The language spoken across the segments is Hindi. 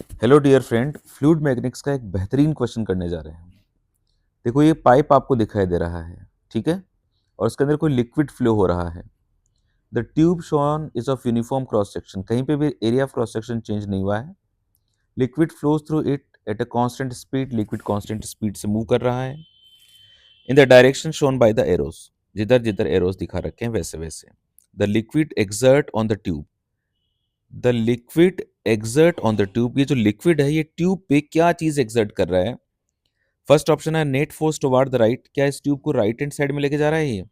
Hello dear friend, fluid mechanics का एक बेहतरीन क्वेश्चन करने जा रहे हैं। देखो, ये पाइप आपको दिखाई दे रहा है, ठीक है, और उसके अंदर कोई लिक्विड फ्लो हो रहा है। The tube shown is of uniform cross section, कहीं पे भी area of cross section change नहीं हुआ है। Liquid flows through it at a constant speed, liquid constant speed से मूव कर रहा है in the direction shown by the arrows, जिधर जिधर एरोस दिखा रखे हैं वैसे वैसे। The liquid exert on the tube, the liquid exert on the tube, ये जो लिक्विड है ये ट्यूब पे क्या चीज एक्सर्ट कर रहा है। फर्स्ट ऑप्शन है net force toward the right, क्या इस ट्यूब को राइट हैंड साइड में लेके जा रहा है ये।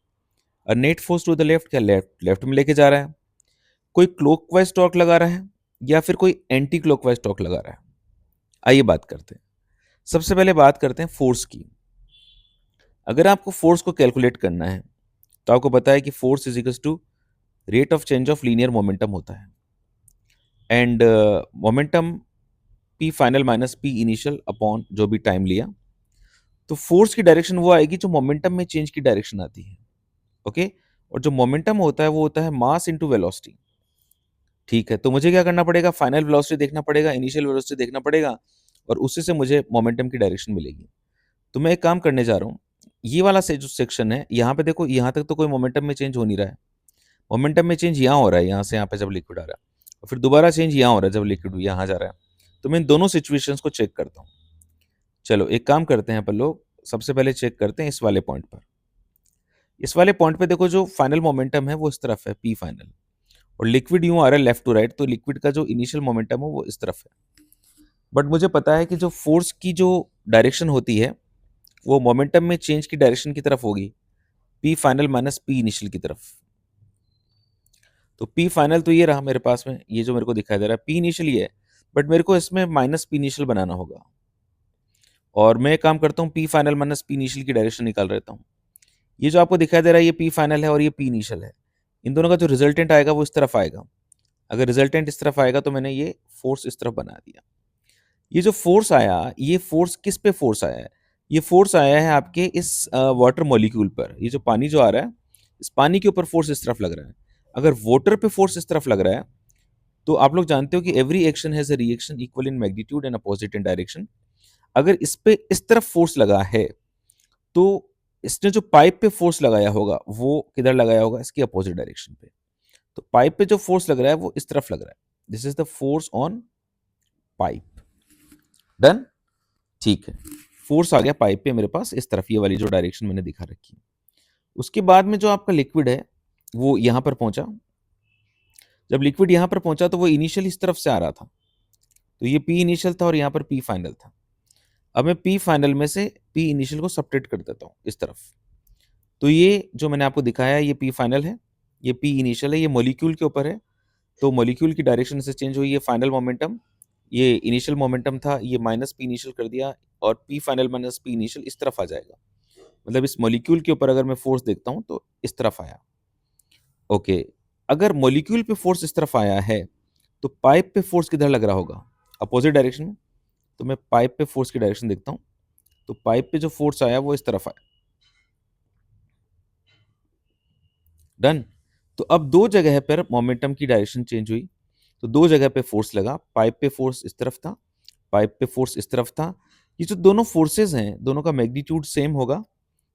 और net force to the left, क्या लेफ्ट लेफ्ट में लेके जा रहा है। कोई क्लॉकवाइज टॉर्क लगा रहा है या फिर कोई एंटी क्लॉकवाइज टॉर्क लगा रहा है। आइए बात करते हैं। सबसे पहले बात करते हैं फोर्स की। अगर आपको फोर्स को कैलकुलेट करना है तो आपको पता है कि force is equal to rate of change of linear momentum होता है। And momentum P final minus P initial upon जो भी टाइम लिया। तो फोर्स की डायरेक्शन वो आएगी जो मोमेंटम में चेंज की डायरेक्शन आती है। ओके, और जो मोमेंटम होता है वो होता है मास इनटू वेलोसिटी। ठीक है, तो मुझे क्या करना पड़ेगा, फाइनल वेलोसिटी देखना पड़ेगा, इनिशियल वेलोसिटी देखना पड़ेगा, और उसी से मुझे मोमेंटम की डायरेक्शन मिलेगी। तो मैं एक काम करने जा रहा हूँ, ये वाला से जो सेक्शन है यहाँ पे देखो, यहाँ तक तो कोई मोमेंटम में चेंज हो नहीं रहा है। मोमेंटम में चेंज यहाँ हो रहा है, यहाँ से यहाँ पे जब लिक्विड आ रहा है, और फिर दोबारा चेंज यहाँ हो रहा है जब लिक्विड यहाँ जा रहा है। तो मैं इन दोनों सिचुएशंस को चेक करता हूँ। चलो एक काम करते हैं अपन लोग, सबसे पहले चेक करते हैं इस वाले पॉइंट पर। इस वाले पॉइंट पे देखो, जो फाइनल मोमेंटम है वो इस तरफ है, पी फाइनल, और लिक्विड यूं आ रहा है लेफ्ट टू राइट, तो लिक्विड का जो इनिशियल मोमेंटम है वो इस तरफ है। बट मुझे पता है कि जो फोर्स की जो डायरेक्शन होती है वो मोमेंटम में चेंज की डायरेक्शन की तरफ होगी, P final minus P initial की तरफ। तो पी फाइनल तो ये रहा मेरे पास में, ये जो मेरे को दिखाई दे रहा है पी इनिशियल ये है, बट मेरे को इसमें माइनस पी इनिशियल बनाना होगा। और मैं एक काम करता हूँ, P final minus P initial की डायरेक्शन निकाल लेता हूँ। ये जो आपको दिखाई दे रहा है ये पी फाइनल है और ये पी इनिशियल है। इन दोनों का जो रिजल्टेंट आएगा वो इस तरफ आएगा। अगर रिजल्टेंट इस तरफ आएगा तो मैंने ये फोर्स इस तरफ बना दिया। ये जो फोर्स आया, ये फोर्स किस पे फोर्स आया है, ये फोर्स आया है आपके इस वाटर मॉलिक्यूल पर। ये जो पानी जो आ रहा है, इस पानी के ऊपर फोर्स इस तरफ लग रहा है। अगर वाटर पे फोर्स इस तरफ लग रहा है तो आप लोग जानते हो कि every action has a reaction equal in magnitude and opposite in direction. अगर इस पे इस तरफ फोर्स लगा है तो इसने जो पाइप पे फोर्स लगाया होगा वो किधर लगाया होगा, इसकी अपोजिट डायरेक्शन पे। तो पाइप पे जो फोर्स लग रहा है वो इस तरफ लग रहा है। This is the force on pipe. Done. ठीक है, फोर्स आ गया पाइप पे मेरे पास इस तरफ, ये वाली जो डायरेक्शन मैंने दिखा रखी है। उसके बाद में जो आपका लिक्विड है वो यहां पर पहुंचा। जब लिक्विड यहां पर पहुंचा तो वो इनिशियल इस तरफ से आ रहा था, तो ये पी इनिशियल था और यहाँ पर पी फाइनल था। अब मैं पी फाइनल में से पी इनिशियल को सब्ट्रैक्ट कर देता हूँ इस तरफ। तो ये जो मैंने आपको दिखाया है ये पी फाइनल है, ये पी इनिशियल है, ये मॉलिक्यूल के ऊपर है। तो मॉलिक्यूल की डायरेक्शन से चेंज हुई है फाइनल मोमेंटम। ये इनिशियल मोमेंटम था, ये माइनस पी इनिशियल कर दिया, और P final minus P initial इस तरफ आ जाएगा। मतलब इस मॉलिक्यूल के ऊपर अगर मैं फोर्स देखता हूँ तो इस तरफ आया। ओके, अगर मॉलिक्यूल पे फोर्स इस तरफ आया है तो पाइप पे फोर्स किधर लग रहा होगा, अपोजिट डायरेक्शन में। तो मैं पाइप पे फोर्स की डायरेक्शन देखता हूँ, तो पाइप पे जो फोर्स आया वो इस तरफ आया। डन। तो अब दो जगह पर मोमेंटम की डायरेक्शन चेंज हुई, तो दो जगह पे फोर्स लगा। पाइप पे फोर्स इस तरफ था, पाइप पे फोर्स इस तरफ था। ये जो दोनों फोर्सेस हैं दोनों का मैग्नीट्यूड सेम होगा,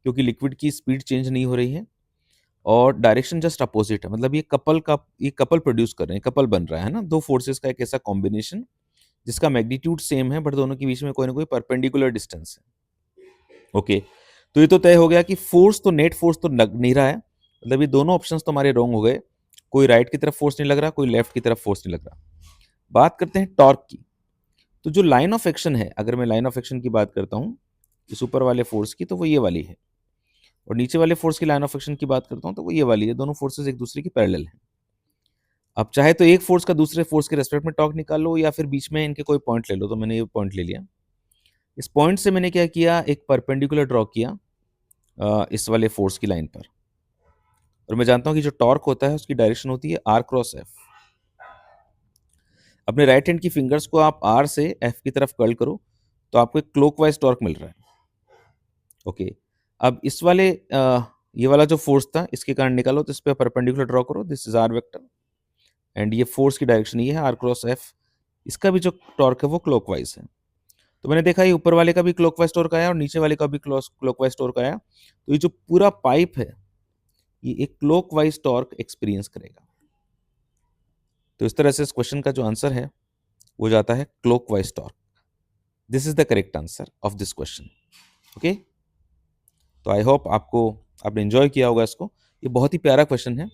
क्योंकि लिक्विड की स्पीड चेंज नहीं हो रही है और डायरेक्शन जस्ट अपोजिट है। मतलब ये कपल प्रोड्यूस कर रहे हैं, कपल बन रहा है ना, दो फोर्सेस का एक ऐसा कॉम्बिनेशन जिसका मैग्नीट्यूड सेम है बट दोनों के बीच में कोई ना कोई परपेंडिकुलर डिस्टेंस है। ओके, तो ये तो तय हो गया कि फोर्स तो नेट फोर्स तो लग नहीं रहा है। मतलब ये दोनों ऑप्शंस तो हमारे रॉन्ग हो गए। कोई राइट की तरफ फोर्स नहीं लग रहा, कोई लेफ्ट की तरफ फोर्स नहीं लग रहा। बात करते हैं टॉर्क की। तो जो लाइन ऑफ एक्शन है, अगर मैं लाइन ऑफ एक्शन की बात करता हूँ इस ऊपर वाले फोर्स की, तो वो ये वाली है, और नीचे वाले फोर्स की लाइन ऑफ एक्शन की बात करता हूँ तो वो ये वाली है। दोनों फोर्सेस एक दूसरे की पैरेलल हैं। अब चाहे तो एक फोर्स का दूसरे फोर्स के रेस्पेक्ट में टॉर्क निकाल लो या फिर बीच में इनके कोई पॉइंट ले लो। तो मैंने ये पॉइंट ले लिया। इस पॉइंट से मैंने क्या किया, एक परपेंडिकुलर ड्रॉ किया इस वाले फोर्स की लाइन पर, और मैं जानता हूँ कि जो टॉर्क होता है उसकी डायरेक्शन होती है आर क्रॉस एफ। अपने राइट हैंड की फिंगर्स को आप आर से एफ की तरफ कर्ल करो तो आपको एक क्लॉकवाइज टॉर्क मिल रहा है। ओके, अब इस वाले ये वाला जो फोर्स था इसके कारण निकालो, तो इस पर परपेंडिकुलर ड्रॉ करो, this is R vector, and ये फोर्स की डायरेक्शन ये है आर क्रॉस एफ। इसका भी जो टॉर्क है वो क्लॉकवाइज है। तो मैंने देखा ये ऊपर वाले का भी क्लॉकवाइज टॉर्क आया और नीचे वाले का भी क्लॉकवाइज टॉर्क आया। तो ये जो पूरा पाइप है ये एक क्लॉकवाइज टॉर्क एक्सपीरियंस करेगा। तो इस तरह से इस क्वेश्चन का जो आंसर है वो जाता है clockwise torque. This is the correct answer of this question. Okay, तो आई होप आपने एंजॉय किया होगा इसको। ये बहुत ही प्यारा क्वेश्चन है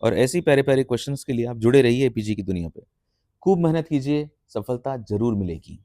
और ऐसे ही प्यारे प्यारे क्वेश्चंस के लिए आप जुड़े रहिए एपीजी की दुनिया पे। खूब मेहनत कीजिए, सफलता जरूर मिलेगी।